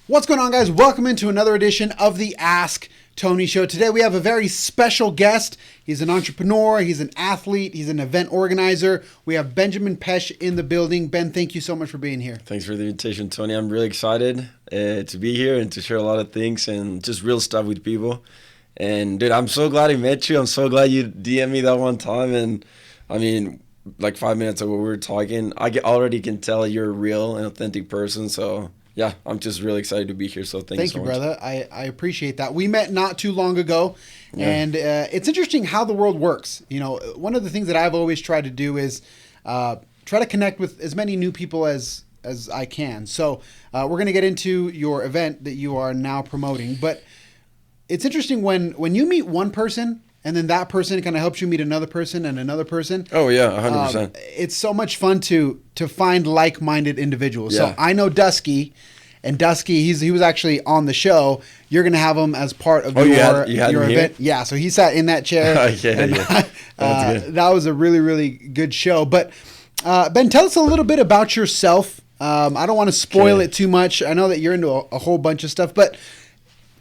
What's going on, guys? Welcome into another edition of the Ask Tony Show. Today we have a very special guest. He's an entrepreneur, he's an athlete, he's an event organizer. We have Benjamin Pesh in the building. Ben, thank you so much for being here. Thanks for the invitation, Tony. I'm really excited to be here and to share a lot of things and just real stuff with people. And dude, I'm so glad I met you. I'm so glad you DM'd me that one time. And I mean, like 5 minutes ago we were talking, already can tell you're a real and authentic person. So yeah, I'm just really excited to be here. So thank you so much. Brother. I appreciate that. We met not too long ago, and it's interesting how the world works. You know, one of the things that I've always tried to do is try to connect with as many new people as I can. So we're going to get into your event that you are now promoting. But it's interesting when you meet one person, and then that person kind of helps you meet another person and another person. Oh, yeah, 100%. It's so much fun to find like-minded individuals. Yeah. So I know Dusky, and Dusky, he was actually on the show. You're going to have him as part of your event. Here? Yeah, so he sat in that chair. That was a really, really good show. But Ben, tell us a little bit about yourself. I don't want to spoil it too much. I know that you're into a whole bunch of stuff. But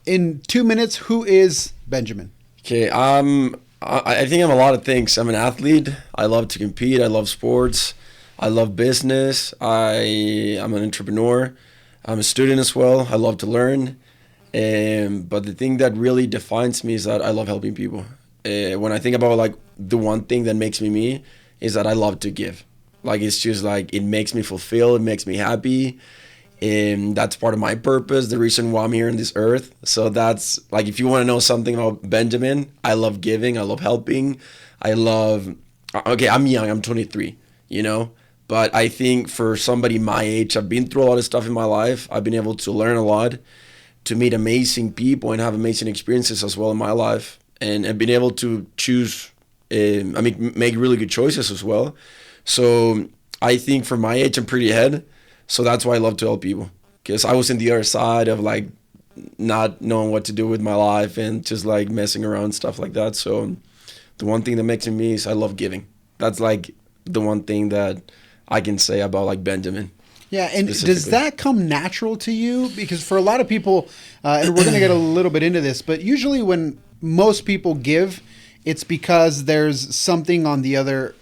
in 2 minutes, who is Benjamin? Okay, I think I'm a lot of things. I'm an athlete. I love to compete. I love sports. I love business. I'm an entrepreneur. I'm a student as well. I love to learn. But the thing that really defines me is that I love helping people. When I think about like the one thing that makes me me is that I love to give. Like it's just like it makes me fulfilled. It makes me happy. That's part of my purpose, the reason why I'm here on this earth. So that's like, if you want to know something about Benjamin, I love giving, I love helping, I'm young, I'm 23, you know, but I think for somebody my age, I've been through a lot of stuff in my life. I've been able to learn a lot, to meet amazing people and have amazing experiences as well in my life. And I've been able to choose, make really good choices as well. So I think for my age, I'm pretty ahead. So that's why I love to help people, because I was in the other side of like not knowing what to do with my life and just like messing around and stuff like that. So the one thing that makes me is I love giving. That's like the one thing that I can say about like Benjamin. Yeah, and does that come natural to you? Because for a lot of people, and we're going to get a little bit into this, but usually when most people give, it's because there's something on the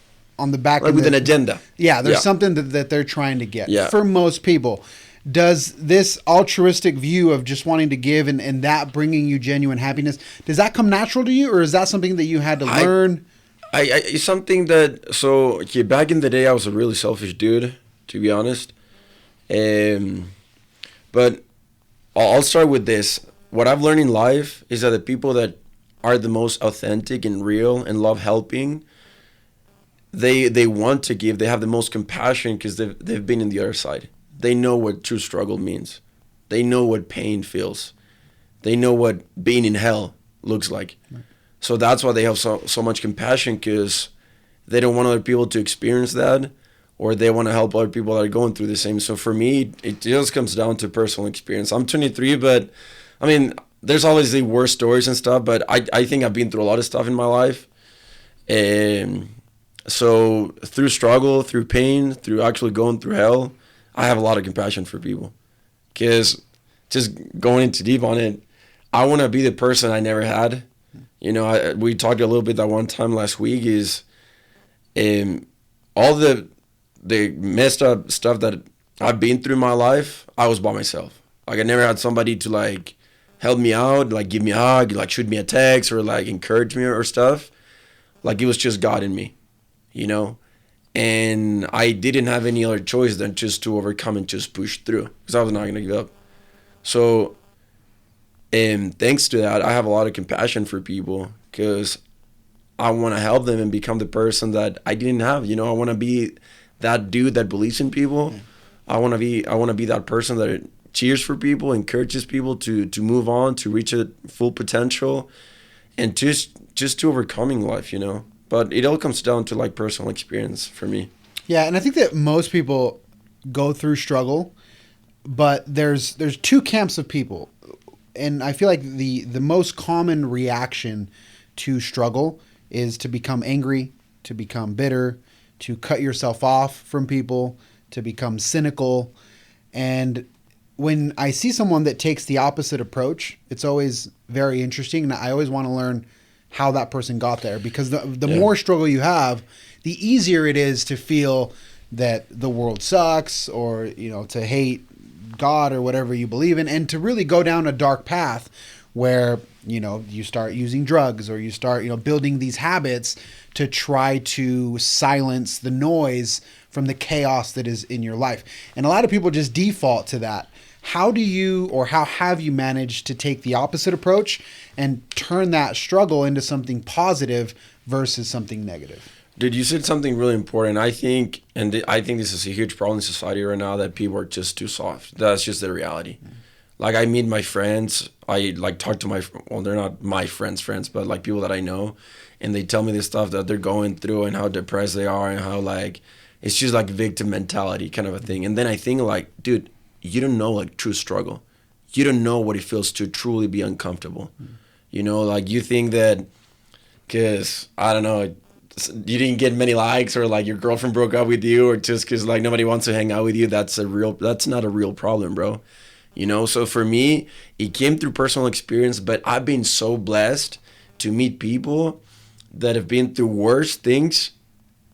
back like with an agenda. Yeah, there's something that they're trying to get. Yeah. For most people, does this altruistic view of just wanting to give and that bringing you genuine happiness, does that come natural to you, or is that something that you had to learn? It's something that, back in the day, I was a really selfish dude, to be honest. But I'll start with this. What I've learned in life is that the people that are the most authentic and real and love helping, they want to give. They have the most compassion because they've been in the other side. They know what true struggle means. They know what pain feels. They know what being in hell looks like. Right. So that's why they have so much compassion, because they don't want other people to experience that, or they want to help other people that are going through the same. So for me, it just comes down to personal experience. I'm 23, but I mean, there's always the worst stories and stuff, but I think I've been through a lot of stuff in my life. So through struggle, through pain, through actually going through hell, I have a lot of compassion for people. Because just going into deep on it, I want to be the person I never had. You know, we talked a little bit that one time last week is all the messed up stuff that I've been through in my life, I was by myself. Like I never had somebody to like help me out, like give me a hug, like shoot me a text or like encourage me or stuff. Like it was just God in me. You know, and I didn't have any other choice than just to overcome and just push through, because I was not going to give up. So, and thanks to that, I have a lot of compassion for people, because I want to help them and become the person that I didn't have. You know, I want to be that dude that believes in people. Yeah. I want to be that person that cheers for people, encourages people to move on, to reach a full potential, and just to overcoming life, you know. But it all comes down to like personal experience for me. Yeah, and I think that most people go through struggle, but there's two camps of people. And I feel like the most common reaction to struggle is to become angry, to become bitter, to cut yourself off from people, to become cynical. And when I see someone that takes the opposite approach, it's always very interesting, and I always want to learn how that person got there, because the more struggle you have, the easier it is to feel that the world sucks, or to hate God or whatever you believe in, and to really go down a dark path where you start using drugs, or you start building these habits to try to silence the noise from the chaos that is in your life. And a lot of people just default to that. How have you managed to take the opposite approach and turn that struggle into something positive versus something negative? Dude, you said something really important. I think this is a huge problem in society right now, that people are just too soft. That's just the reality. Like, I meet my friends, I talk to they're not my friends, but people that I know, and they tell me this stuff that they're going through and how depressed they are, and how it's just victim mentality kind of a thing. And then I think dude, you don't know true struggle. You don't know what it feels to truly be uncomfortable. You think that because, I don't know, you didn't get many likes, or your girlfriend broke up with you, or just because nobody wants to hang out with you, that's not a real problem, bro. So for me, it came through personal experience, but I've been so blessed to meet people that have been through worse things.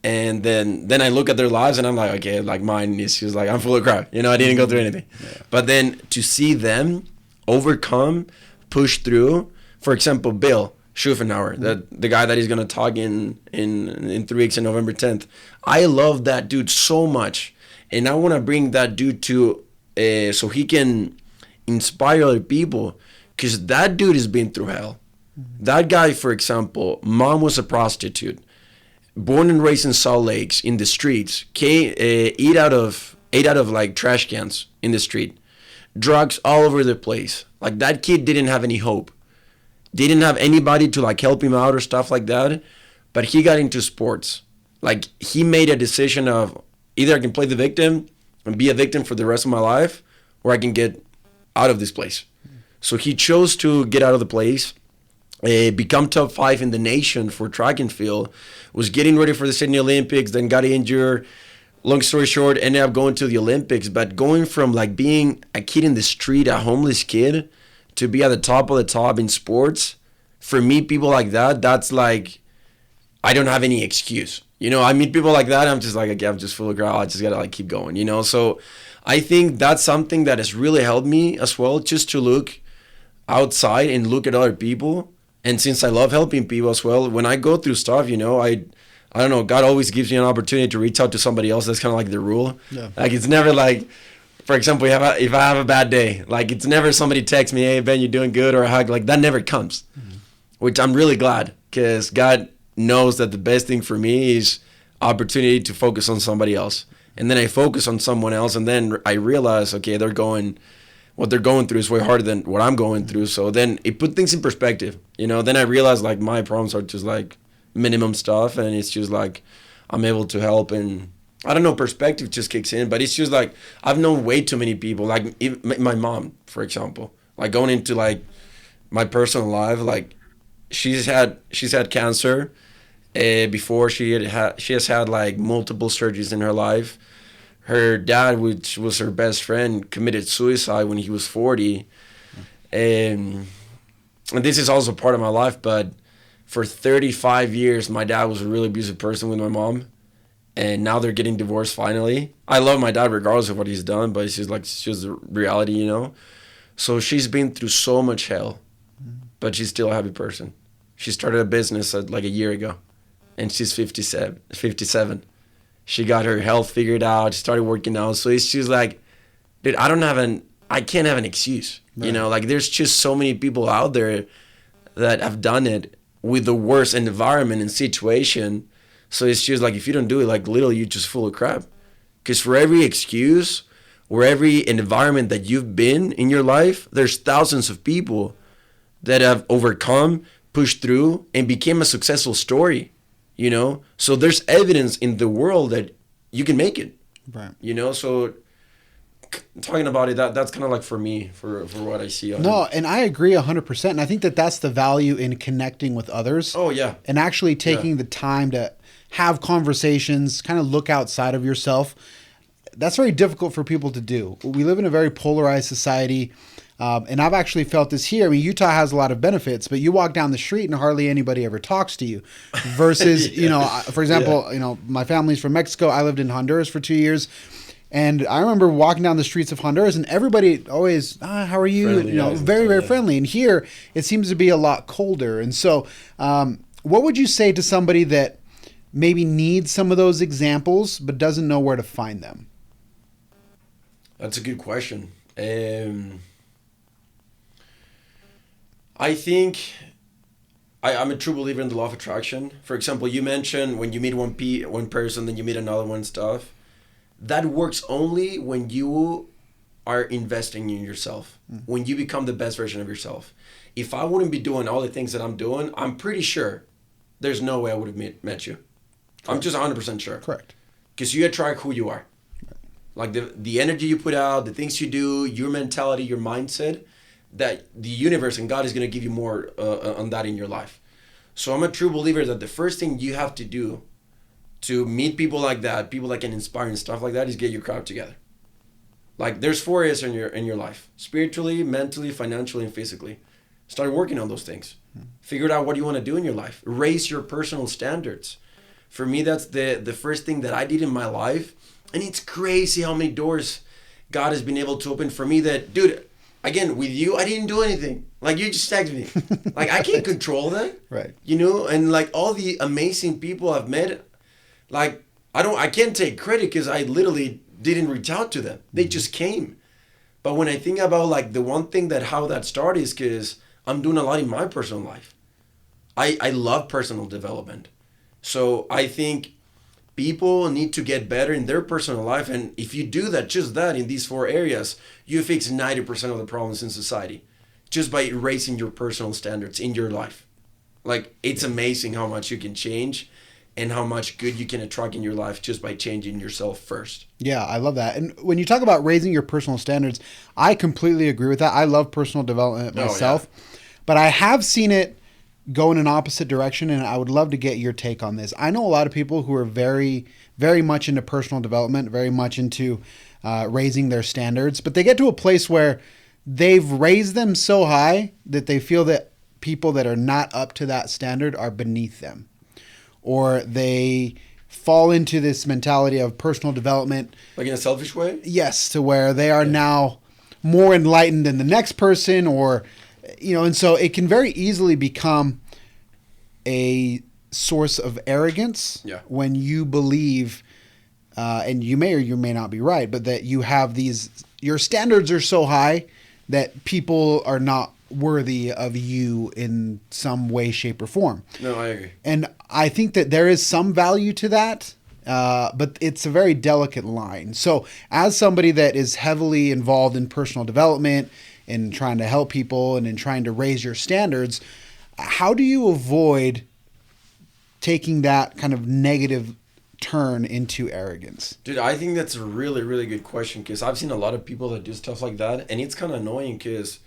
And then I look at their lives and I'm like, okay, mine is just I'm full of crap. I didn't go through anything. Yeah. But then to see them overcome, push through, for example, Bill Schuffenauer, the guy that is going to talk in 3 weeks on November 10th. I love that dude so much. And I want to bring that dude to, so he can inspire other people, because that dude has been through hell. Mm-hmm. That guy, for example, mom was a prostitute, born and raised in Salt Lakes, in the streets, ate out of trash cans in the street, drugs all over the place. That kid didn't have any hope. Didn't have anybody to help him out or stuff like that. But he got into sports. He made a decision of, either I can play the victim and be a victim for the rest of my life, or I can get out of this place. So he chose to get out of the place, become top 5 in the nation for track and field, was getting ready for the Sydney Olympics, then got injured. Long story short, ended up going to the Olympics. But going from being a kid in the street, a homeless kid, to be at the top of the top in sports, for me, people like that, that's I don't have any excuse. I meet people like that, I'm just okay, I'm just full of crap, I just gotta keep going, So I think that's something that has really helped me as well, just to look outside and look at other people. And since I love helping people as well, when I go through stuff, I don't know, God always gives me an opportunity to reach out to somebody else. That's kind of the rule. Yeah. It's never for example, if I have a bad day, it's never somebody texts me, hey, Ben, you doing good, or a hug. That never comes, which I'm really glad, because God knows that the best thing for me is opportunity to focus on somebody else. And then I focus on someone else, and then I realize, okay, what they're going through is way harder than what I'm going through. So then it put things in perspective, Then I realized my problems are just minimum stuff, and it's just I'm able to help, and I don't know, perspective just kicks in. But it's just I've known way too many people, my mom, for example, going into my personal life, she's had cancer before. She has had multiple surgeries in her life. Her dad, which was her best friend, committed suicide when he was 40. And this is also part of my life, but for 35 years, my dad was a really abusive person with my mom. And now they're getting divorced finally. I love my dad regardless of what he's done, but it's just the reality, So she's been through so much hell, but she's still a happy person. She started a business a year ago, and she's 57. She got her health figured out. She started working out. So it's just dude, I can't have an excuse. Right. There's just so many people out there that have done it with the worst environment and situation. So it's just if you don't do it, literally you're just full of crap. Because for every excuse or every environment that you've been in your life, there's thousands of people that have overcome, pushed through, and became a successful story. So there's evidence in the world that you can make it. Right. So talking about it, that's kind of for me, for what I see. And I agree 100%. And I think that that's the value in connecting with others. Oh, yeah. And actually taking the time to have conversations, kind of look outside of yourself. that's very difficult for people to do. We live in a very polarized society. And I've actually felt this here. I mean, Utah has a lot of benefits, but you walk down the street and hardly anybody ever talks to you. Versus, for example, my family's from Mexico. I lived in Honduras for 2 years. And I remember walking down the streets of Honduras and everybody always, how are you? Friendly, very, very friendly. And here it seems to be a lot colder. And so what would you say to somebody that maybe needs some of those examples but doesn't know where to find them? That's a good question. I think I'm a true believer in the law of attraction. For example, you mentioned when you meet one person, then you meet another one stuff. That works only when you are investing in yourself, when you become the best version of yourself. If I wouldn't be doing all the things that I'm doing, I'm pretty sure there's no way I would have met you. Correct. I'm just 100% sure. Correct. Because you attract who you are. Like the energy you put out, the things you do, your mentality, your mindset, that the universe and God is going to give you more on that in your life. So I'm a true believer that the first thing you have to do to meet people like that, people that can inspire and stuff like that, is get your crowd together. Like there's 4 areas in your life: spiritually, mentally, financially, and physically. Start working on those things. Figure out what you want to do in your life. Raise your personal standards. For me, that's the first thing that I did in my life. And it's crazy how many doors God has been able to open for me that, dude, again, with you, I didn't do anything. Like, you just texted me. Like, I can't control that. Right. And like all the amazing people I've met, like, I can't take credit because I literally didn't reach out to them. They just came. But when I think about like the one thing that how that started is because I'm doing a lot in my personal life. I love personal development. So I think people need to get better in their personal life. And if you do that, just that in these 4 areas, you fix 90% of the problems in society just by raising your personal standards in your life. Like, it's amazing how much you can change and how much good you can attract in your life just by changing yourself first. Yeah, I love that. And when you talk about raising your personal standards, I completely agree with that. I love personal development myself, but I have seen it go in an opposite direction, and I would love to get your take on this. I know a lot of people who are very, very much into personal development, very much into raising their standards, but they get to a place where they've raised them so high that they feel that people that are not up to that standard are beneath them. Or they fall into this mentality of personal development. Like in a selfish way? Yes, to where they are now more enlightened than the next person, or and so it can very easily become a source of arrogance when you believe, and you may or you may not be right, but that you have your standards are so high that people are not worthy of you in some way, shape, or form. No, I agree. And I think that there is some value to that, but it's a very delicate line. So as somebody that is heavily involved in personal development, in trying to help people and in trying to raise your standards, how do you avoid taking that kind of negative turn into arrogance? Dude, I think that's a really, really good question, because I've seen a lot of people that do stuff like that, and it's kind of annoying because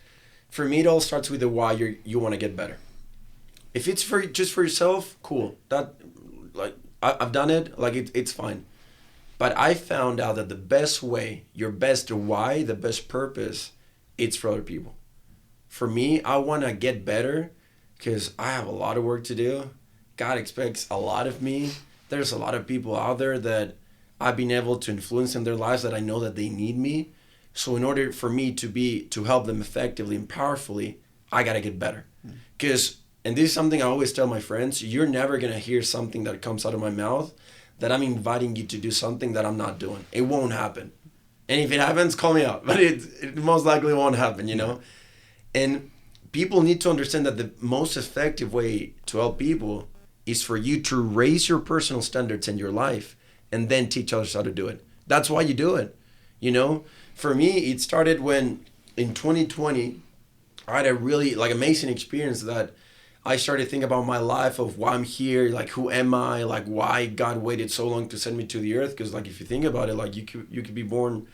for me, it all starts with the why you want to get better. If it's just for yourself, cool. That, like, I've done it, like it's fine. But I found out that the best way, your best why, the best purpose, it's for other people. For me, I want to get better because I have a lot of work to do. God expects a lot of me. There's a lot of people out there that I've been able to influence in their lives that I know that they need me. So in order for me to help them effectively and powerfully, I got to get better. Because, and this is something I always tell my friends, you're never going to hear something that comes out of my mouth that I'm inviting you to do something that I'm not doing. It won't happen. And if it happens, call me out. But it most likely won't happen, And people need to understand that the most effective way to help people is for you to raise your personal standards in your life and then teach others how to do it. That's why you do it, For me, it started when in 2020, I had a really amazing experience that I started thinking about my life, of why I'm here, like who am I, like why God waited so long to send me to the earth. Because if you think about it, you could be born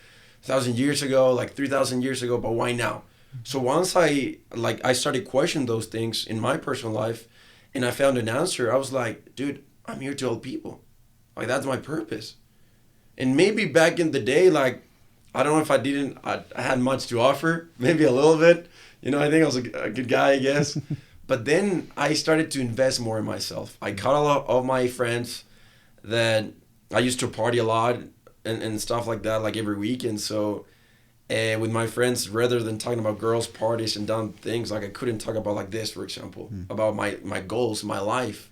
1,000 years ago, 3,000 years ago, but why now? So once I started questioning those things in my personal life, and I found an answer, I was like, dude, I'm here to help people. That's my purpose. And maybe back in the day, like, I don't know if I had much to offer, maybe a little bit. You know, I think I was a good guy, I guess. But then I started to invest more in myself. I caught a lot of my friends that I used to party a lot and stuff like that, like every weekend. So with my friends, rather than talking about girls' parties and dumb things, like I couldn't talk about like this, for example, about my goals, my life,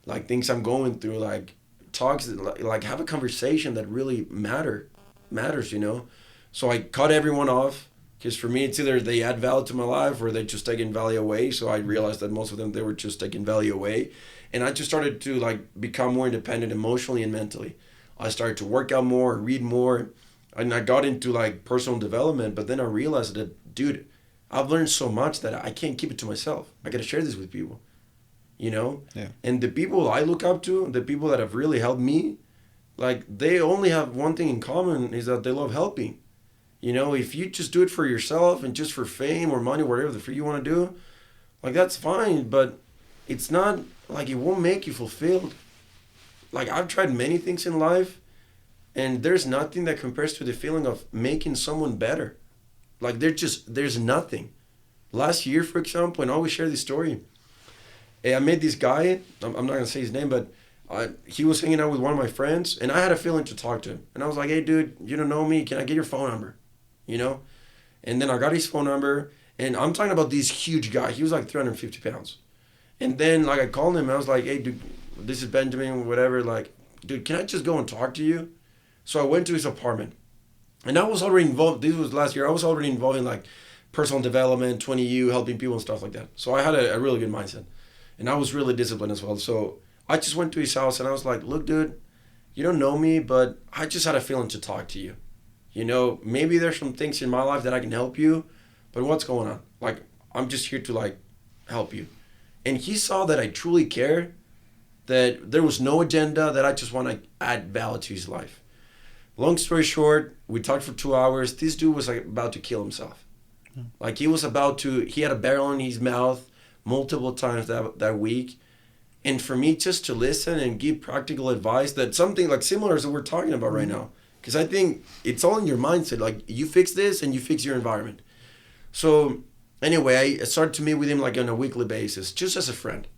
like things I'm going through, like talks, like have a conversation that really matters, you know? So I cut everyone off. Because for me, it's either they add value to my life or they just taking value away. So I realized that most of them, they were just taking value away. And I just started to like become more independent emotionally and mentally. I started to work out more, read more. And I got into like personal development. But then I realized that, dude, I've learned so much that I can't keep it to myself. I got to share this with people, you know? Yeah. And the people I look up to, the people that have really helped me, like they only have one thing in common is that they love helping. You know, if you just do it for yourself and just for fame or money, whatever the free you want to do, like that's fine, but it's not like it won't make you fulfilled. Like I've tried many things in life and there's nothing that compares to the feeling of making someone better. Like there's nothing. Last year, for example, and I always share this story. I met this guy, I'm not going to say his name, but he was hanging out with one of my friends and I had a feeling to talk to him. And I was like, hey dude, you don't know me, can I get your phone number? You know? And then I got his phone number, and I'm talking about this huge guy. He was like 350 pounds. And then, like, I called him, and I was like, hey, dude, this is Benjamin, whatever. Like, dude, can I just go and talk to you? So I went to his apartment. And I was already involved. This was last year. I was already involved in, like, personal development, 20U, helping people and stuff like that. So I had a really good mindset. And I was really disciplined as well. So I just went to his house, and I was like, look, dude, you don't know me, but I just had a feeling to talk to you. You know, maybe there's some things in my life that I can help you, but what's going on? Like, I'm just here to, like, help you. And he saw that I truly care, that there was no agenda, that I just want to add value to his life. Long story short, we talked for 2 hours. This dude was, like, about to kill himself. Like, he had a barrel in his mouth multiple times that week. And for me, just to listen and give practical advice, that something, like, similar as what we're talking about right now. Because I think it's all in your mindset. Like, you fix this and you fix your environment. So, anyway, I started to meet with him, like, on a weekly basis, just as a friend.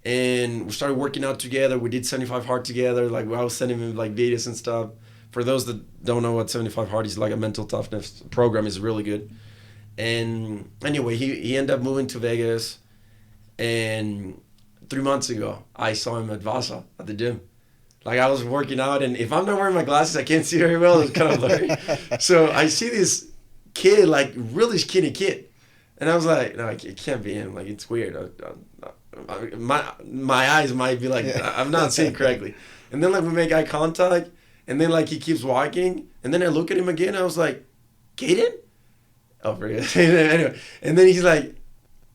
And we started working out together. We did 75 Hard together. Like, I was sending him, like, videos and stuff. For those that don't know what 75 Hard is, like, a mental toughness program, is really good. And, anyway, he ended up moving to Vegas. And 3 months ago, I saw him at Vasa, at the gym. Like, I was working out, and if I'm not wearing my glasses, I can't see very well. It's kind of blurry. So I see this kid, like, really skinny kid. And I was like, no, it can't be him. Like, it's weird. My eyes might be like, I'm not seeing correctly. And then, like, we make eye contact, and then, like, he keeps walking. And then I look at him again, and I was like, Kaden? Oh, forget it. Anyway. And then he's like,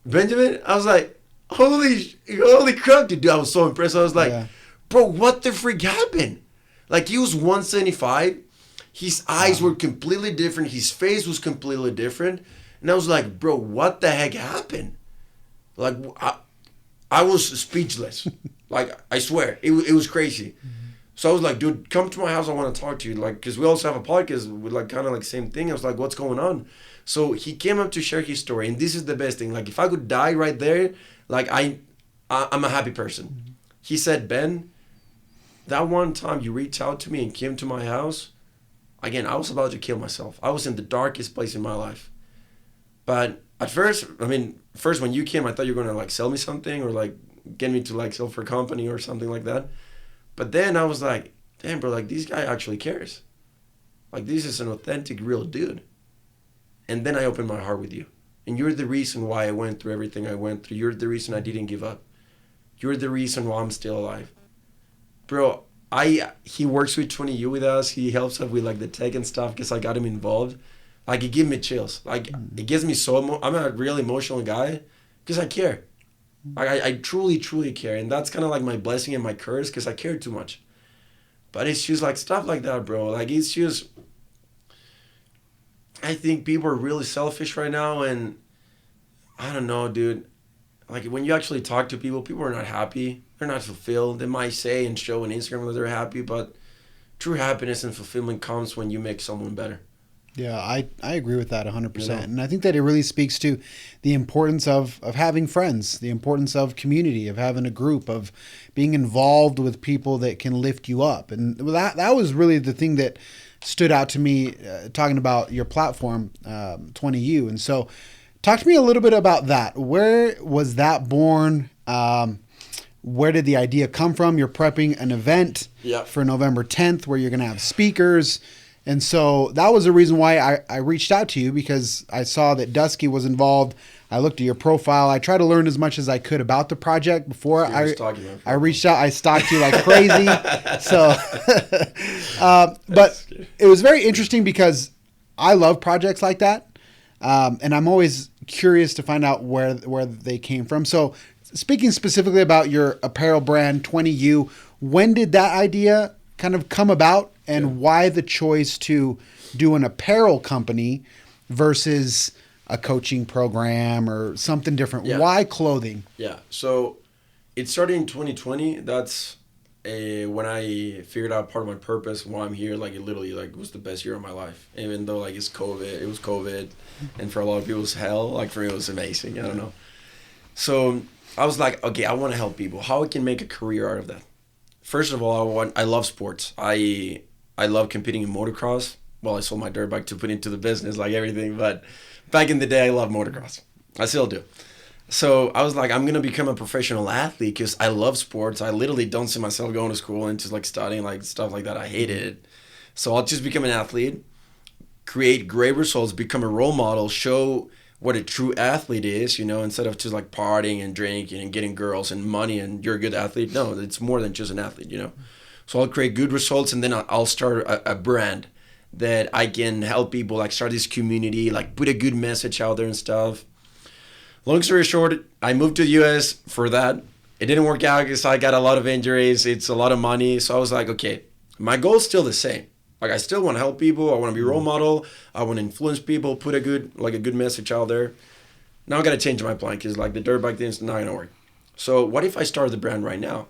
Benjamin? I was like, holy crap, dude. I was so impressed. I was like, bro, what the freak happened? Like, he was 175. His eyes were completely different. His face was completely different. And I was like, bro, what the heck happened? Like, I was speechless. Like, I swear. It was crazy. Mm-hmm. So I was like, dude, come to my house. I want to talk to you. Like, because we also have a podcast with, like, kind of like the same thing. I was like, what's going on? So he came up to share his story. And this is the best thing. Like, if I could die right there, like, I'm a happy person. Mm-hmm. He said, Ben, that one time you reached out to me and came to my house, again, I was about to kill myself. I was in the darkest place in my life. But at first, when you came, I thought you were going to, like, sell me something or, like, get me to, like, sell for a company or something like that. But then I was like, damn, bro, like, this guy actually cares. Like, this is an authentic, real dude. And then I opened my heart with you. And you're the reason why I went through everything I went through. You're the reason I didn't give up. You're the reason why I'm still alive. Bro, he works with 20U with us. He helps us with, like, the tech and stuff because I got him involved. Like, it gives me chills. Like, it gives me I'm a really emotional guy because I care. Like, I truly, truly care. And that's kind of like my blessing and my curse because I care too much. But it's just, like, stuff like that, bro. Like, it's just, I think people are really selfish right now. And I don't know, dude. Like, when you actually talk to people, people are not happy. They're not fulfilled. They might say and show on Instagram that they're happy, but true happiness and fulfillment comes when you make someone better. Yeah, I agree with that 100%. You know? And I think that it really speaks to the importance of having friends, the importance of community, of having a group, of being involved with people that can lift you up. And that was really the thing that stood out to me talking about your platform, 20U. And so talk to me a little bit about that. Where was that born? Where did the idea come from? You're prepping an event for November 10th where you're going to have speakers. And so that was the reason why I reached out to you, because I saw that Dusky was involved. I looked at your profile. I tried to learn as much as I could about the project before I reached out. I stalked you like crazy. So, but it was very interesting because I love projects like that. And I'm always curious to find out where they came from. So speaking specifically about your apparel brand, 20U, when did that idea kind of come about? And why the choice to do an apparel company versus a coaching program or something different? Yeah. Why clothing? Yeah. So it started in 2020. That's when I figured out part of my purpose, why I'm here. Like, it literally was the best year of my life. Even though it was COVID. And for a lot of people it was hell. Like, for me it was amazing. I don't know. So I was like, okay, I want to help people. How I can make a career out of that? First of all, I love sports. I love competing in motocross. Well, I sold my dirt bike to put into the business, like everything. But back in the day, I loved motocross. I still do. So I was like, I'm going to become a professional athlete because I love sports. I literally don't see myself going to school and just studying stuff like that. I hated it. So I'll just become an athlete, create great results, become a role model, show what a true athlete is, instead of just partying and drinking and getting girls and money and you're a good athlete. No, it's more than just an athlete, So I'll create good results, and then I'll start a brand that I can help people, start this community, put a good message out there and stuff. Long story short, I moved to the U.S. for that. It didn't work out because I got a lot of injuries. It's a lot of money. So I was like, okay, my goal is still the same. I still want to help people. I want to be a role model. I want to influence people, put a good message out there. Now I got to change my plan because the dirt bike thing is not going to work. So what if I start the brand right now?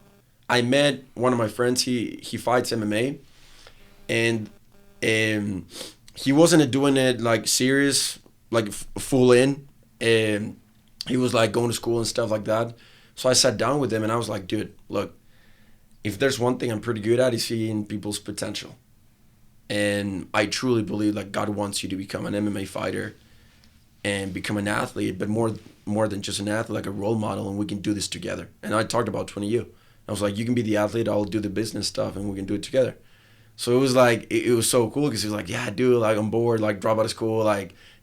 I met one of my friends. He fights MMA, and he wasn't doing it serious, full in. And he was going to school and stuff like that. So I sat down with him and I was like, dude, look, if there's one thing I'm pretty good at is seeing people's potential. And I truly believe God wants you to become an MMA fighter and become an athlete, but more than just an athlete, a role model, and we can do this together. And I talked about 20U. I was like, you can be the athlete, I'll do the business stuff, and we can do it together. So it was it was so cool because he was like, yeah, dude, I'm bored, drop out of school,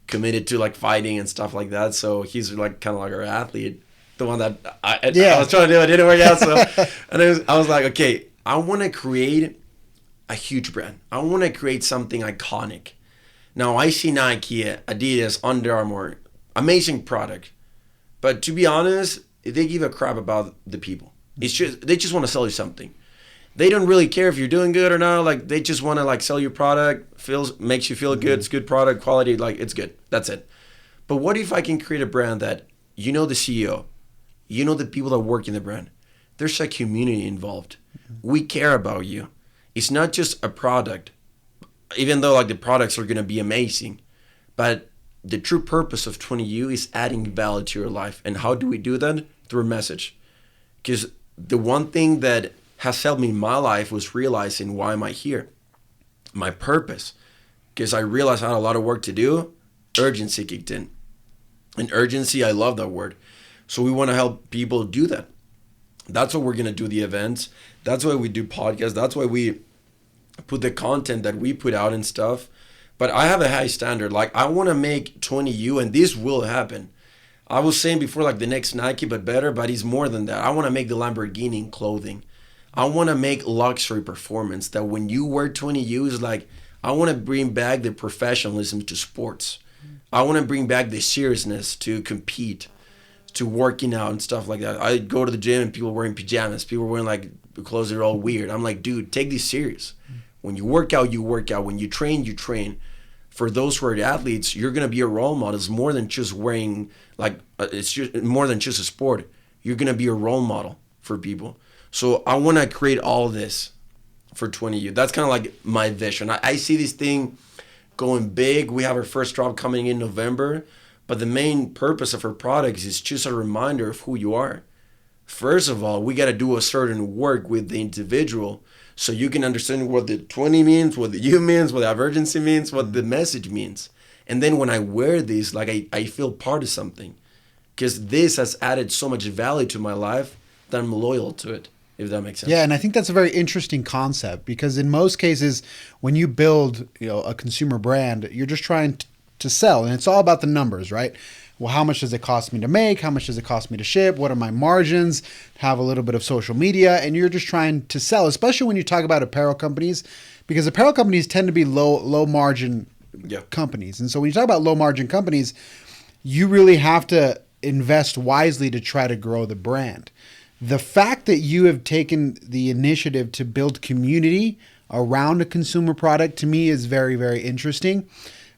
committed to fighting and stuff like that. So he's kind of our athlete, the one that I was trying to do. It didn't work out. So and I was like, okay, I want to create a huge brand. I want to create something iconic. Now I see Nike, Adidas, Under Armour, amazing product, but to be honest, they give a crap about the people. It's just they just want to sell you something. They don't really care if you're doing good or not. They just want to sell your product. Makes you feel good. It's good product quality. It's good. That's it. But what if I can create a brand that the CEO, the people that work in the brand, there's a community involved. We care about you. It's not just a product, even though the products are gonna be amazing, but the true purpose of 20U is adding value to your life. And how do we do that? Through a message. Because the one thing that has helped me in my life was realizing why am I here? My purpose. Because I realized I had a lot of work to do. Urgency kicked in. And urgency, I love that word. So we want to help people do that. That's why we're going to do the events. That's why we do podcasts. That's why we put the content that we put out and stuff. But I have a high standard. I want to make 20U, and this will happen. I was saying before, the next Nike, but better, but it's more than that. I want to make the Lamborghini in clothing. I want to make luxury performance that when you wear 20U, is I want to bring back the professionalism to sports. I want to bring back the seriousness to compete, to working out and stuff like that. I go to the gym and people wearing pajamas. People wearing clothes that are all weird. I'm like, dude, take this serious. When you work out, you work out. When you train, you train. For those who are athletes, you're going to be a role model. It's more than just wearing, it's just more than just a sport. You're going to be a role model for people. So I want to create all of this. for 20U. That's kind of like my vision. I see this thing going big. We have our first drop coming in November, but the main purpose of our products is just a reminder of who you are. First of all, we got to do a certain work with the individual so you can understand what the 20 means, what the U means, what the emergency means, what the message means. And then when I wear these, like I feel part of something, because this has added so much value to my life that I'm loyal to it, if that makes sense. Yeah, and I think that's a very interesting concept, because in most cases, when you build, a consumer brand, you're just trying to sell, and it's all about the numbers, right? Well, how much does it cost me to make? How much does it cost me to ship? What are my margins? Have a little bit of social media, and you're just trying to sell, especially when you talk about apparel companies, because apparel companies tend to be low margin companies. And so when you talk about low margin companies, you really have to invest wisely to try to grow the brand. The fact that you have taken the initiative to build community around a consumer product, to me, is very, very interesting,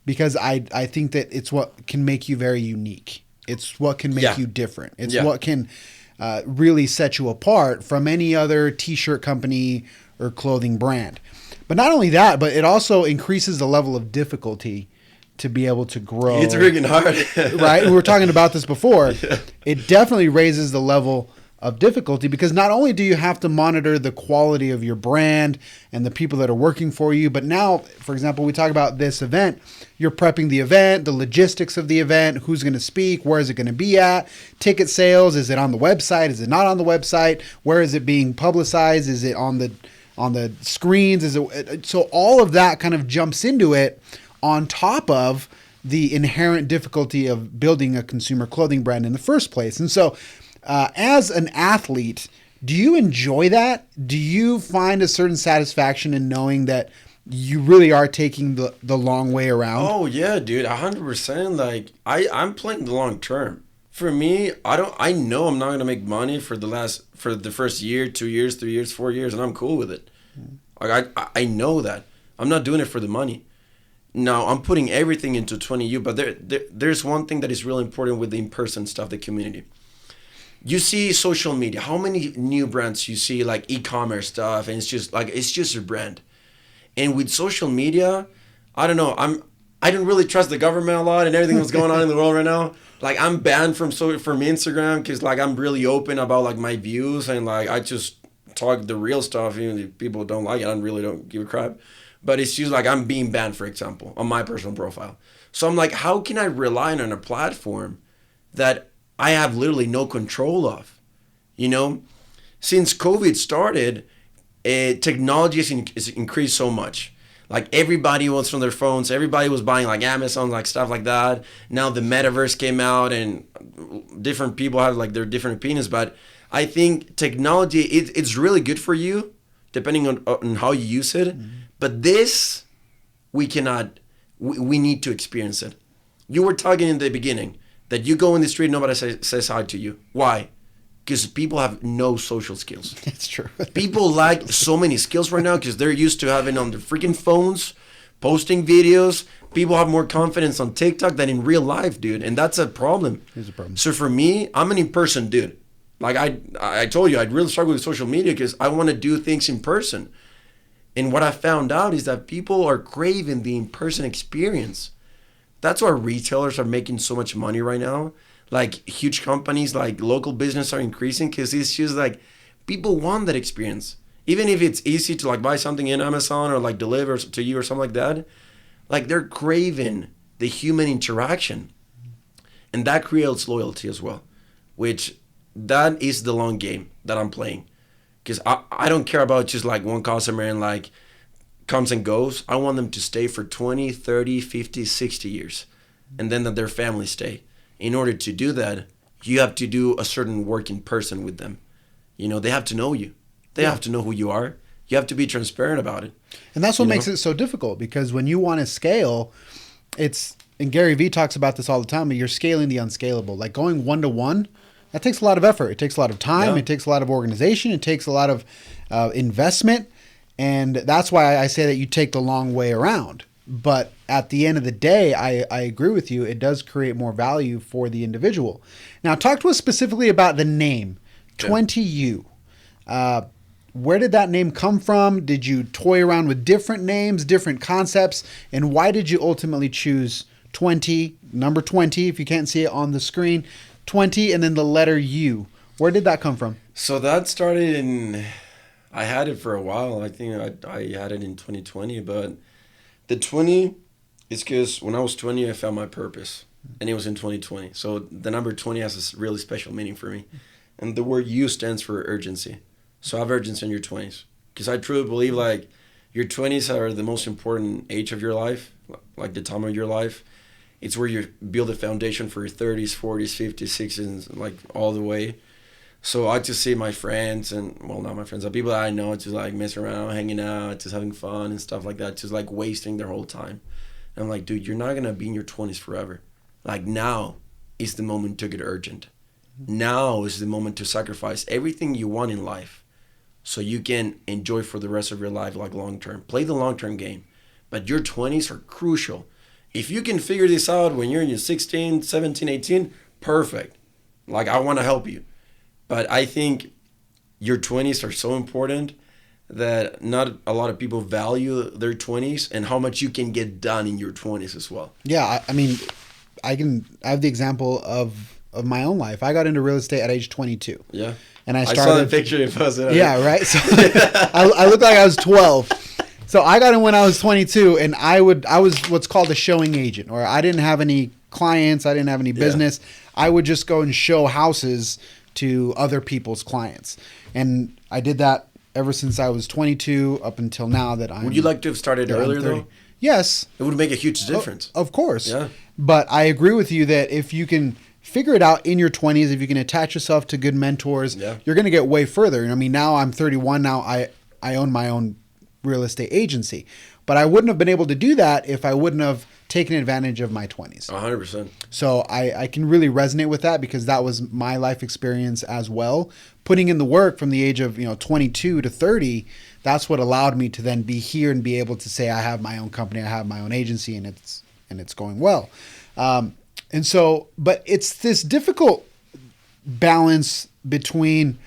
because I think that it's what can make you very unique. It's what can make you different. It's what can really set you apart from any other t-shirt company or clothing brand. But not only that, but it also increases the level of difficulty to be able to grow. It's freaking hard. Right? We were talking about this before. Yeah. It definitely raises the level of difficulty, because not only do you have to monitor the quality of your brand and the people that are working for you, but now, for example, we talk about this event, you're prepping the event, the logistics of the event, who's going to speak, where is it going to be at, ticket sales, is it on the website, is it not on the website, where is it being publicized, is it on the screens, so all of that kind of jumps into it, on top of the inherent difficulty of building a consumer clothing brand in the first place. And so as an athlete, do you enjoy that? Do you find a certain satisfaction in knowing that you really are taking the long way around? Oh yeah, dude, 100%. Like I'm playing the long term. For me, I know I'm not gonna make money for the first year, 2 years, 3 years, 4 years, and I'm cool with it. Like I know that. I'm not doing it for the money. Now I'm putting everything into 20U, but there's one thing that is really important with the in-person stuff, the community. You see social media, how many new brands you see, like e-commerce stuff, and it's just a brand. And with social media, I don't know, I don't really trust the government a lot and everything that's going on in the world right now. Like I'm banned from Instagram, because like I'm really open about like my views, and like I just talk the real stuff. Even if people don't like it, I really don't give a crap. But it's just like I'm being banned, for example, on my personal profile. So I'm like, how can I rely on a platform that I have literally no control of? Since COVID started, technology has increased so much. Like everybody was on their phones. Everybody was buying like Amazon, like stuff like that. Now the metaverse came out, and different people have like their different opinions. But I think technology, it's really good for you, depending on how you use it. Mm-hmm. But this, we need to experience it. You were talking in the beginning that you go in the street, nobody says hi to you. Why? Because people have no social skills. That's true. People lack so many skills right now because they're used to having on their freaking phones, posting videos. People have more confidence on TikTok than in real life, dude. And that's a problem. It's a problem. So for me, I'm an in-person dude. Like I told you, I'd really struggle with social media because I want to do things in person. And what I found out is that people are craving the in-person experience. That's why retailers are making so much money right now. Like huge companies, like local business are increasing because it's just like people want that experience. Even if it's easy to like buy something in Amazon or like deliver to you or something like that, like they're craving the human interaction. And that creates loyalty as well, which that is the long game that I'm playing. Because I don't care about just like one customer and like comes and goes. I want them to stay for 20, 30, 50, 60 years. And then that their family stay. In order to do that, you have to do a certain work in person with them. They have to know you. They have to know who you are. You have to be transparent about it. And that's what makes it so difficult, because when you want to scale, and Gary Vee talks about this all the time, but you're scaling the unscalable. Like going one-to-one, that takes a lot of effort. It takes a lot of time. Yeah. It takes a lot of organization. It takes a lot of investment. And that's why I say that you take the long way around. But at the end of the day, I agree with you. It does create more value for the individual. Now, talk to us specifically about the name, 20U. where did that name come from? Did you toy around with different names, different concepts? And why did you ultimately choose 20, number 20, if you can't see it on the screen, 20, and then the letter U? Where did that come from? So that started in, I had it for a while. I think I had it in 2020, but the 20 is because when I was 20, I found my purpose, and it was in 2020. So the number 20 has a really special meaning for me. And the word U stands for urgency. So have urgency in your 20s. Because I truly believe, like, your 20s are the most important age of your life, like the time of your life. It's where you build a foundation for your 30s, 40s, 50s, 60s, like all the way. So I just see my friends and, well, not my friends, but people that I know just like messing around, hanging out, just having fun and stuff like that, just like wasting their whole time. And I'm like, dude, you're not going to be in your 20s forever. Like, now is the moment to get urgent. Now is the moment to sacrifice everything you want in life so you can enjoy for the rest of your life, like long term. Play the long term game. But your 20s are crucial. If you can figure this out when you're in your 16, 17, 18, perfect. Like, I want to help you. But I think your 20s are so important that not a lot of people value their 20s and how much you can get done in your 20s as well. Yeah, I mean, I have the example of my own life. I got into real estate at age 22. Yeah. And I saw the picture you posted. Yeah, right? So I looked like I was 12. So I got in when I was 22, and I was what's called a showing agent, or I didn't have any clients, I didn't have any business. I would just go and show houses to other people's clients. And I did that ever since I was 22 up until now that I'm... Would you like to have started earlier, though? Yes. It would make a huge difference. Of course. Yeah. But I agree with you that if you can figure it out in your 20s, if you can attach yourself to good mentors, you're going to get way further. I mean, now I'm 31. Now I own my own real estate agency. But I wouldn't have been able to do that if I wouldn't have taken advantage of my 20s. 100%. So I can really resonate with that because that was my life experience as well. Putting in the work from the age of 22 to 30, that's what allowed me to then be here and be able to say I have my own company, I have my own agency, and it's going well. And so, but it's this difficult balance between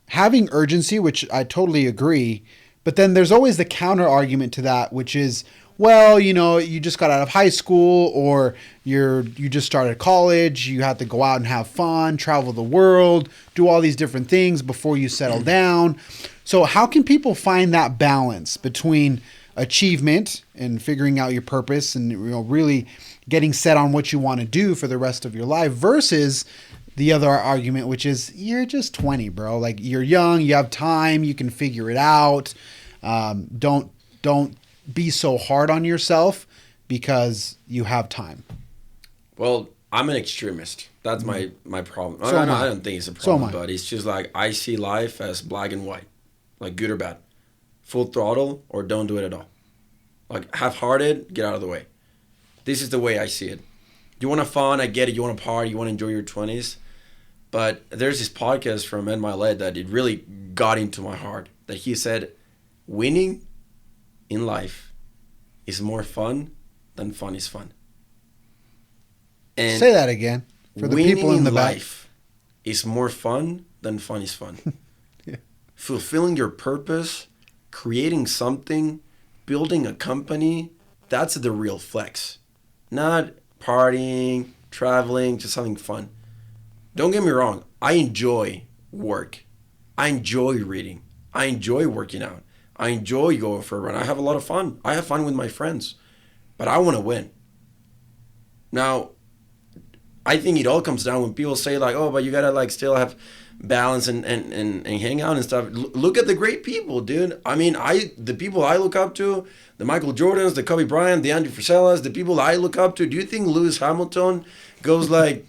having urgency, which I totally agree, but then there's always the counter argument to that, which is, well, you just got out of high school, or you just started college, you have to go out and have fun, travel the world, do all these different things before you settle down. So how can people find that balance between achievement and figuring out your purpose and really getting set on what you want to do for the rest of your life versus the other argument, which is you're just 20, bro. Like, you're young, you have time, you can figure it out. Don't be so hard on yourself because you have time. Well, I'm an extremist. That's my problem. So I don't think it's a problem, but it's just like I see life as black and white, like good or bad, full throttle or don't do it at all. Like, half-hearted, get out of the way. This is the way I see it. You want to fun, I get it. You want to party, you want to enjoy your 20s. But there's this podcast from Ed Milet that it really got into my heart. That he said, winning in life is more fun than fun is fun. And say that again for the people in the back. Life is more fun than fun is fun. Yeah. Fulfilling your purpose, creating something, building a company, that's the real flex. Not partying, traveling, just having fun. Don't get me wrong. I enjoy work. I enjoy reading. I enjoy working out. I enjoy going for a run. I have a lot of fun. I have fun with my friends. But I want to win. Now, I think it all comes down when people say, like, oh, but you got to, like, still have balance and hang out and stuff. Look at the great people, dude. I mean, the people I look up to, the Michael Jordans, the Kobe Bryant, the Andy Frisellas, the people I look up to. Do you think Lewis Hamilton goes like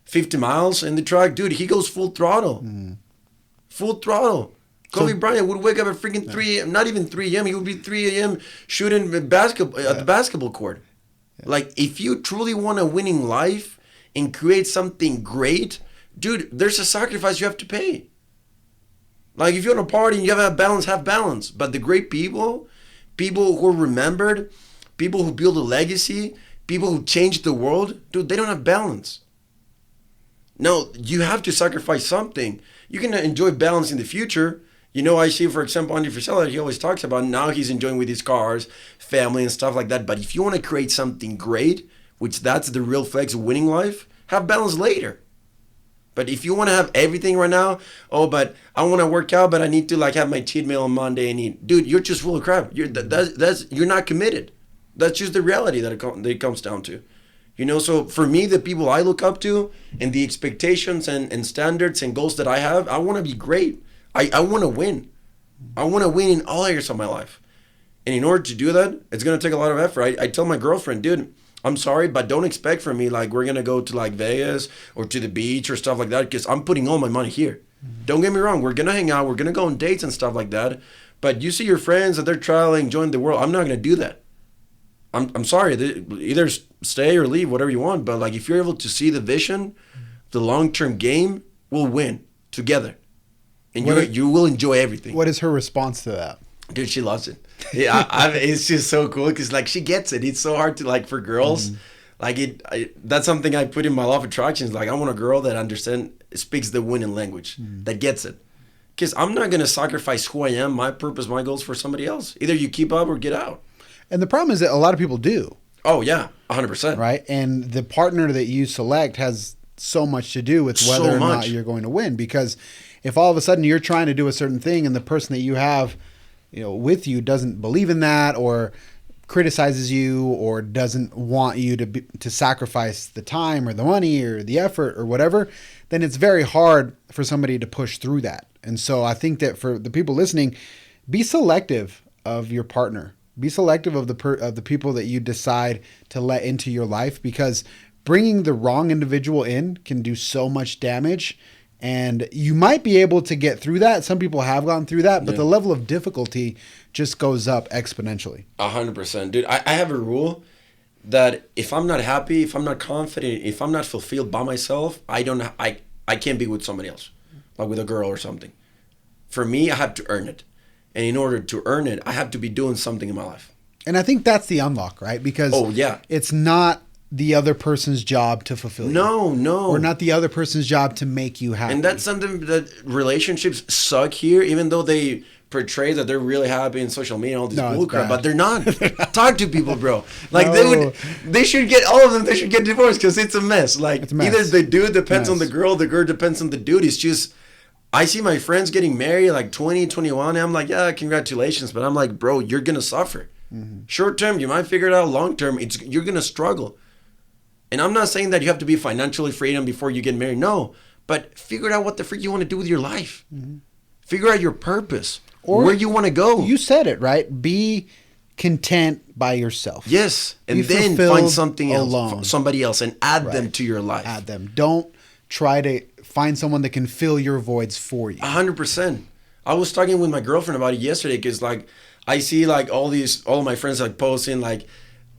50 miles in the track? Dude, he goes full throttle. Full throttle. Kobe Bryant would wake up at freaking 3 a.m., not even 3 a.m. He would be 3 a.m. shooting basketball at the basketball court. Yeah. Like, if you truly want a winning life and create something great, dude, there's a sacrifice you have to pay. Like, if you're on a party and you have have balance. But the great people who are remembered, people who build a legacy, people who change the world, dude, they don't have balance. No, you have to sacrifice something. You can enjoy balance in the future. You know, I see, for example, Andy Frisella, he always talks about now he's enjoying with his cars, family and stuff like that. But if you want to create something great, which that's the real flex of winning life, have balance later. But if you want to have everything right now, oh, but I want to work out, but I need to like have my cheat meal on Monday and eat. Dude, you're just full of crap. You're not committed. That's just the reality that it comes down to. You know, so for me, the people I look up to and the expectations and standards and goals that I have, I want to be great. I want to win. I want to win in all areas of my life. And in order to do that, it's going to take a lot of effort. I tell my girlfriend, dude, I'm sorry, but don't expect from me like we're going to go to like Vegas or to the beach or stuff like that because I'm putting all my money here. Mm-hmm. Don't get me wrong. We're going to hang out. We're going to go on dates and stuff like that. But you see your friends that they're traveling, enjoying the world. I'm not going to do that. I'm sorry. Either stay or leave, whatever you want. But like if you're able to see the vision, the long-term game, we'll win together. And you will enjoy everything. What is her response to that? Dude, she loves it. Yeah, it's just so cool because like she gets it. It's so hard to like for girls, like that's something I put in my law of attractions. Like I want a girl that speaks the winning language, that gets it. Because I'm not gonna sacrifice who I am, my purpose, my goals for somebody else. Either you keep up or get out. And the problem is that a lot of people do. Oh yeah, 100%. Right, and the partner that you select has so much to do with whether or not you're going to win. Because if all of a sudden you're trying to do a certain thing and the person that you have, you know, with you doesn't believe in that or criticizes you or doesn't want you to sacrifice the time or the money or the effort or whatever, then it's very hard for somebody to push through that. And so I think that for the people listening, be selective of your partner. Be selective of the people that you decide to let into your life, because bringing the wrong individual in can do so much damage. And you might be able to get through that. Some people have gone through that, but the level of difficulty just goes up exponentially. 100%. Dude, I have a rule that if I'm not happy, if I'm not confident, if I'm not fulfilled by myself, I can't be with somebody else, like with a girl or something. For me, I have to earn it. And in order to earn it, I have to be doing something in my life. And I think that's the unlock, right? Because it's not the other person's job to fulfill you. No. Or not the other person's job to make you happy. And that's something that relationships suck here, even though they portray that they're really happy in social media and all this bullcrap, but they're not. Talk to people, bro. Like they should get, all of them, they should get divorced because it's a mess. Like it's a mess. Either the dude depends on the girl depends on the dude. It's just, I see my friends getting married like 20, 21, and I'm like, yeah, congratulations. But I'm like, bro, you're going to suffer. Mm-hmm. Short term, you might figure it out. Long term, you're going to struggle. And I'm not saying that you have to be financially freedom before you get married. No, but figure out what the freak you want to do with your life. Mm-hmm. Figure out your purpose or where you want to go. You said it, right? Be content by yourself. Yes. And then find something else, somebody else, and add them to your life. Add them. Don't try to find someone that can fill your voids for you. 100%. I was talking with my girlfriend about it yesterday because like I see like all of my friends like posting like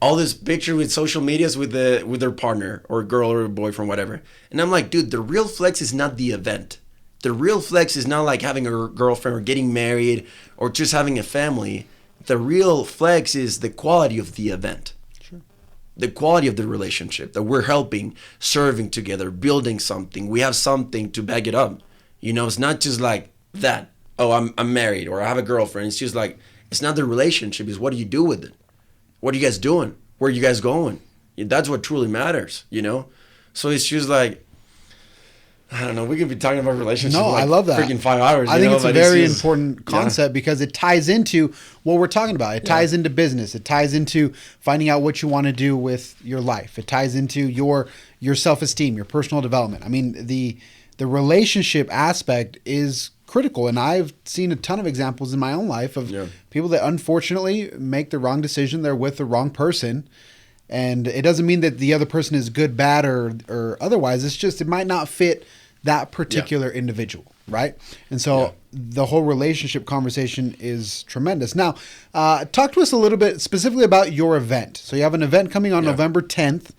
all this picture with social medias with their partner or girl or boyfriend, whatever. And I'm like, dude, the real flex is not the event. The real flex is not like having a girlfriend or getting married or just having a family. The real flex is the quality of the event. Sure. The quality of the relationship that we're helping, serving together, building something. We have something to back it up. You know, it's not just like that. Oh, I'm married or I have a girlfriend. It's just like, it's not the relationship. It's what do you do with it? What are you guys doing? Where are you guys going? That's what truly matters, you know? So it's just like, I don't know. We could be talking about relationships for like I love that. Freaking 5 hours. I think it's a very important concept because it ties into what we're talking about. It ties into business. It ties into finding out what you want to do with your life. It ties into your self-esteem, your personal development. I mean, the relationship aspect is critical. And I've seen a ton of examples in my own life of people that unfortunately make the wrong decision. They're with the wrong person. And it doesn't mean that the other person is good, bad, or otherwise. It's just it might not fit that particular individual, right? And so the whole relationship conversation is tremendous. Now, talk to us a little bit specifically about your event. So you have an event coming on November 10th.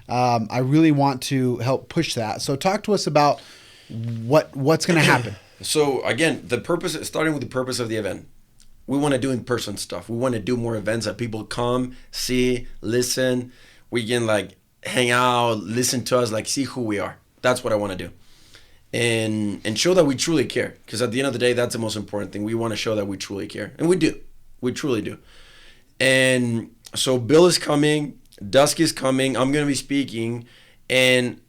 I really want to help push that. So talk to us about what's going to happen. So again, starting with the purpose of the event. We want to do in-person stuff. We want to do more events that people come, see, listen. We can like hang out, listen to us, like see who we are. That's what I want to do. and show that we truly care. Because at the end of the day, that's the most important thing. We want to show that we truly care. And we do. We truly do. And so Bill is coming. Dusky is coming. I'm going to be speaking. And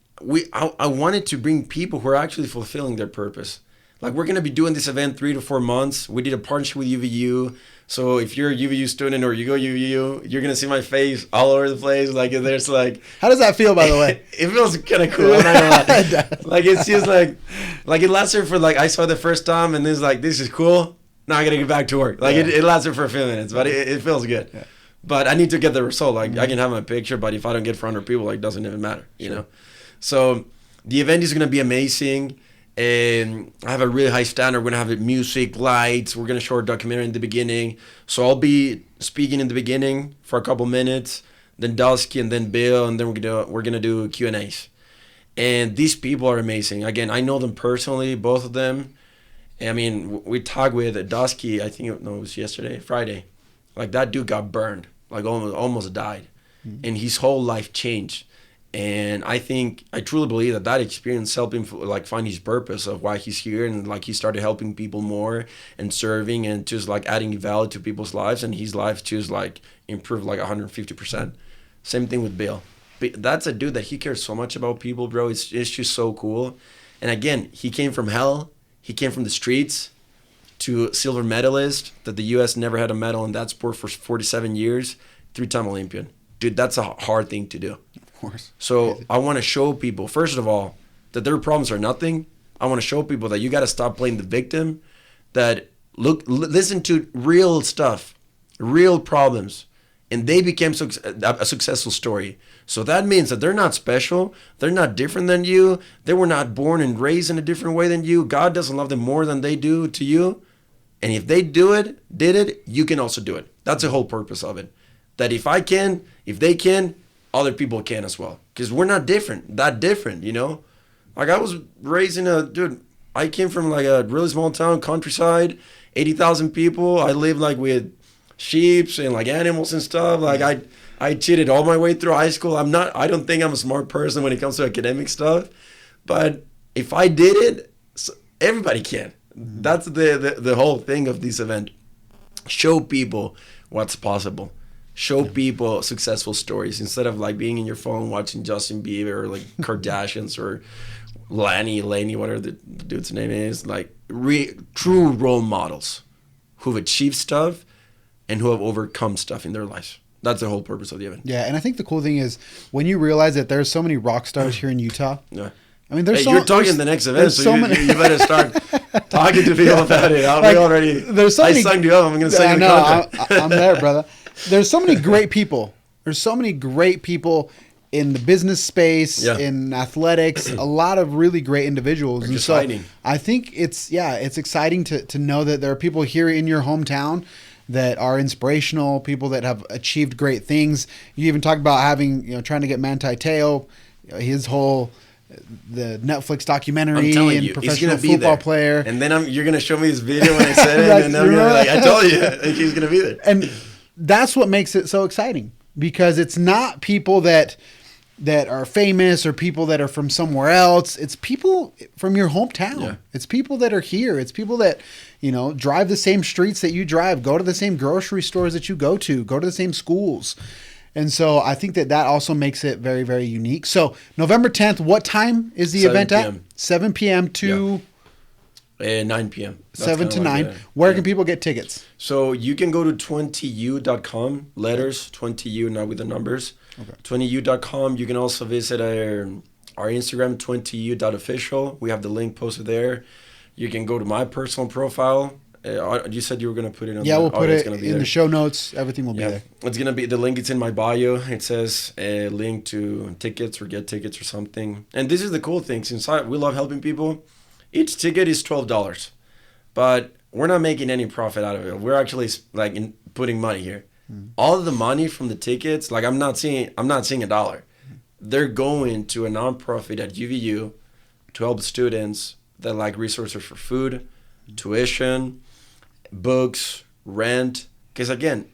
I wanted to bring people who are actually fulfilling their purpose. Like, we're going to be doing this event 3 to 4 months. We did a partnership with UVU. So if you're a UVU student or you go UVU, you're going to see my face all over the place. Like, there's like... How does that feel, by the way? It feels kind of cool. I'm not gonna lie. Like, it's just like it lasted for like, I saw it the first time and it's like, this is cool. Now I got to get back to work. Like, it lasted for a few minutes, but it feels good. Yeah. But I need to get the result. Like, I can have my picture, but if I don't get 400 people, like, it doesn't even matter, you know? So the event is going to be amazing. And I have a really high standard. We're going to have music, lights. We're going to show our documentary in the beginning. So I'll be speaking in the beginning for a couple minutes, then Dusky, and then Bill, and then we're gonna do Q&As. And these people are amazing. Again, I know them personally, both of them. I mean, we talked with Dusky, I think it was Friday. Like, that dude got burned, like almost died. Mm-hmm. And his whole life changed. And I truly believe that experience helped him like find his purpose of why he's here, and like he started helping people more and serving and just like adding value to people's lives, and his life just like improved like 150%. Same thing with Bill. That's a dude that he cares so much about people, bro. It's just so cool. And again, he came from hell. He came from the streets to silver medalist that the U.S. never had a medal in that sport for 47 years, 3-time Olympian. Dude, that's a hard thing to do. Course. So I want to show people, first of all, that their problems are nothing. I want to show people that you got to stop playing the victim, that listen to real stuff, real problems, and they became a successful story. So that means that they're not special, they're not different than you, they were not born and raised in a different way than you. God doesn't love them more than they do to you. And if they did it, you can also do it. That's the whole purpose of it. That if they can, other people can as well, because we're not that different, you know. Like, I was raised I came from like a really small town, countryside, 80,000 people. I lived like with sheep and like animals and stuff. Like, I cheated all my way through high school. I don't think I'm a smart person when it comes to academic stuff, but if I did it, everybody can. Mm-hmm. That's the whole thing of this event. Show people what's possible. Show people successful stories instead of like being in your phone watching Justin Bieber or like Kardashians or Laney, whatever the dude's name is. Like, true role models who've achieved stuff and who have overcome stuff in their lives. That's the whole purpose of the event. Yeah, and I think the cool thing is when you realize that there's so many rock stars here in Utah. Yeah. I mean, you're talking the next event, so you better start talking to people about it. I signed you up. I'm going to sign you a contract. I'm there, brother. There's so many great people. There's so many great people in the business space, in athletics, a lot of really great individuals. And so I think it's exciting to know that there are people here in your hometown that are inspirational, people that have achieved great things. You even talked about trying to get Manti Te'o, his whole the Netflix documentary and professional football player. And then you're going to show me his video when I said it, and I'm going to be like, I told you, he's going to be there. And that's what makes it so exciting, because it's not people that are famous or people that are from somewhere else. It's people from your hometown. Yeah. It's people that are here. It's people that, drive the same streets that you drive, go to the same grocery stores that you go to the same schools. And so I think that also makes it very, very unique. So November 10th, what time is the event at? 7 p.m. to... 9 p.m. 7 to 9. Where can people get tickets? So you can go to 20u.com, letters, 20u, not with the numbers. Okay. 20u.com. You can also visit our Instagram, 20u.official. We have the link posted there. You can go to my personal profile. You said you were going to put it on we'll put it in the show notes. Everything will be there. It's going to be, the link is in my bio. It says a link to tickets or get tickets or something. And this is the cool thing. Since we love helping people, each ticket is $12, but we're not making any profit out of it. We're actually putting money here. All of the money from the tickets, I'm not seeing $1. They're going to a nonprofit at UVU to help students that like resources for food, tuition, books, rent. Because again,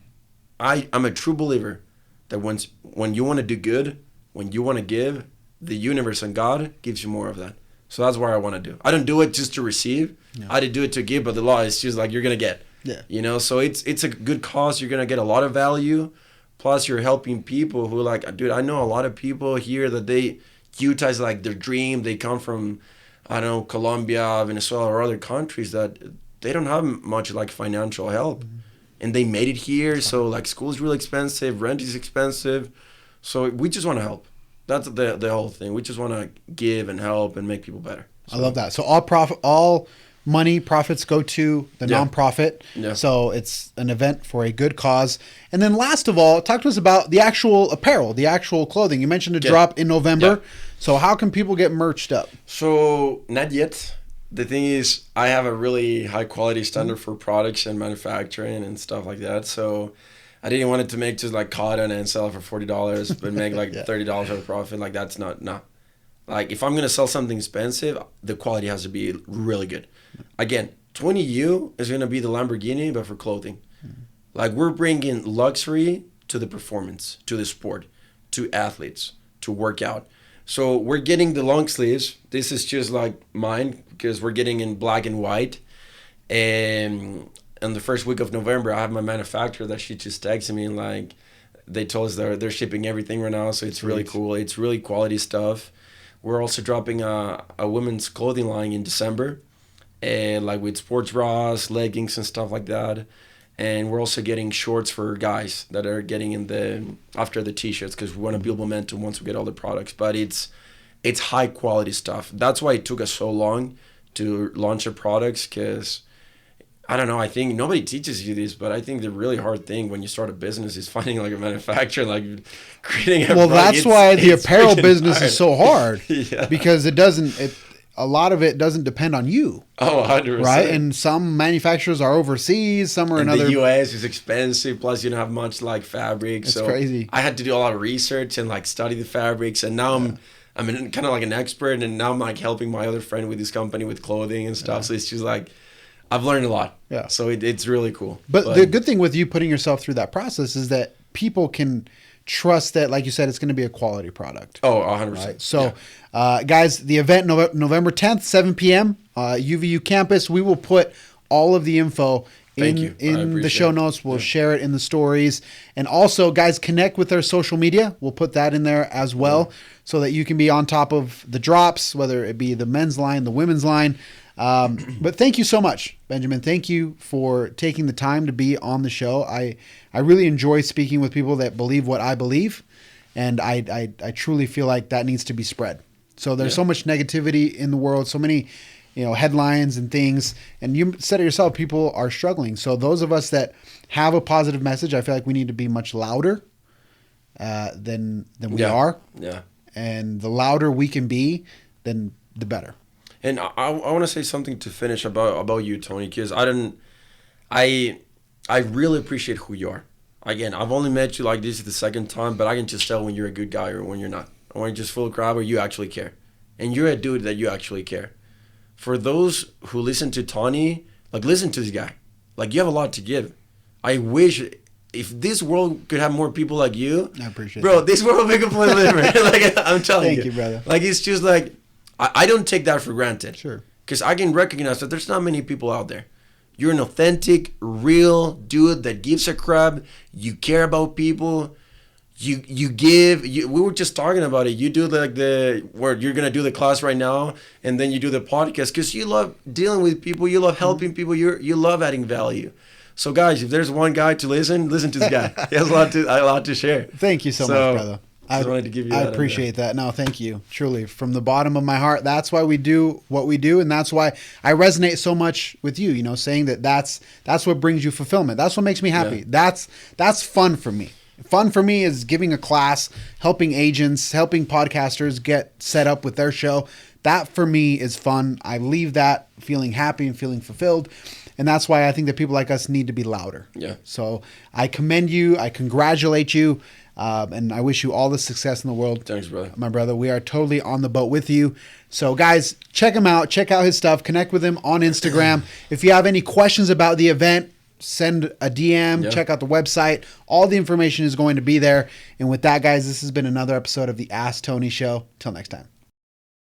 I'm a true believer that when you want to do good, when you want to give, the universe and God gives you more of that. So that's what I want to do. I don't do it just to receive. Yeah. I do it to give, but the law is just like you're gonna get. Yeah. You know, so it's a good cause. You're gonna get a lot of value. Plus, you're helping people who like, dude. I know a lot of people here that Utah is like their dream. They come from, I don't know, Colombia, Venezuela, or other countries that they don't have much like financial help, and they made it here. So like, school is really expensive, rent is expensive. So we just want to help. That's the whole thing. We just want to give and help and make people better. So. I love that. So all money profits go to the nonprofit. Yeah. So it's an event for a good cause. And then last of all, talk to us about the actual apparel, the actual clothing. You mentioned a drop in November. Yeah. So how can people get merched up? So not yet. The thing is, I have a really high quality standard for products and manufacturing and stuff like that. So I didn't want it to make just like cotton and sell it for $40, but make like $30 of profit. Like that's not. Like if I'm going to sell something expensive, the quality has to be really good. Again, 20U is going to be the Lamborghini, but for clothing. Like we're bringing luxury to the performance, to the sport, to athletes, to workout. So we're getting the long sleeves. This is just like mine because we're getting in black and white. And in the first week of November, I have my manufacturer that she just texted me and like they told us they're shipping everything right now. So it's really cool. It's really quality stuff. We're also dropping a women's clothing line in December, and like with sports bras, leggings, and stuff like that. And we're also getting shorts for guys that are getting after the t-shirts because we want to build momentum once we get all the products. But it's high quality stuff. That's why it took us so long to launch our products because I don't know. I think nobody teaches you this, but I think the really hard thing when you start a business is finding like a manufacturer, like creating a Well, product. that's why the apparel business hard. is so hard Yeah. because a lot of it doesn't depend on you. Oh, 100%. Right? And some manufacturers are overseas, some are in other... The U.S. is expensive, plus you don't have much like fabric. It's so crazy. I had to do a lot of research and like study the fabrics, and now I'm kind of like an expert, and now I'm like helping my other friend with his company with clothing and stuff. So it's just like I've learned a lot. Yeah. So it's really cool. But the good thing with you putting yourself through that process is that people can trust that, like you said, it's going to be a quality product. Oh, 100%. Right? So, guys, the event, November 10th, 7 p.m., UVU campus. We will put all of the info in the show notes. We'll share it in the stories. And also, guys, connect with our social media. We'll put that in there as well so that you can be on top of the drops, whether it be the men's line, the women's line. But thank you so much, Benjamin. Thank you for taking the time to be on the show. I really enjoy speaking with people that believe what I believe, and I truly feel like that needs to be spread. So there's so much negativity in the world, so many headlines and things, and you said it yourself, people are struggling. So those of us that have a positive message, I feel like we need to be much louder than we are. Yeah. And the louder we can be, then the better. And I want to say something to finish about you, Tony, because I really appreciate who you are. Again, I've only met you like this the second time, but I can just tell when you're a good guy or when you're not. Or when you're just full of crap or you actually care. And you're a dude that you actually care. For those who listen to Tony, like listen to this guy. Like you have a lot to give. I wish if this world could have more people like you. I appreciate bro, that. This world would be completely different. Like I'm telling you. Thank you, brother. Like it's just like I don't take that for granted. Sure. Because I can recognize that there's not many people out there. You're an authentic, real dude that gives a crap. You care about people. You give. We were just talking about it. You do like where you're gonna do the class right now, and then you do the podcast because you love dealing with people. You love helping people. You love adding value. So guys, if there's one guy to listen to this guy. He has a lot to share. Thank you so much, brother. I wanted to give you I appreciate that. No, thank you. Truly, from the bottom of my heart. That's why we do what we do, and that's why I resonate so much with you, saying that's what brings you fulfillment. That's what makes me happy. Yeah. That's fun for me. Fun for me is giving a class, helping agents, helping podcasters get set up with their show. That for me is fun. I leave that feeling happy and feeling fulfilled. And that's why I think that people like us need to be louder. Yeah. So I commend you. I congratulate you. And I wish you all the success in the world. Thanks, brother. My brother, we are totally on the boat with you. So, guys, check him out. Check out his stuff. Connect with him on Instagram. If you have any questions about the event, send a DM. Yeah. Check out the website. All the information is going to be there. And with that, guys, this has been another episode of the Ask Tony Show. Till next time.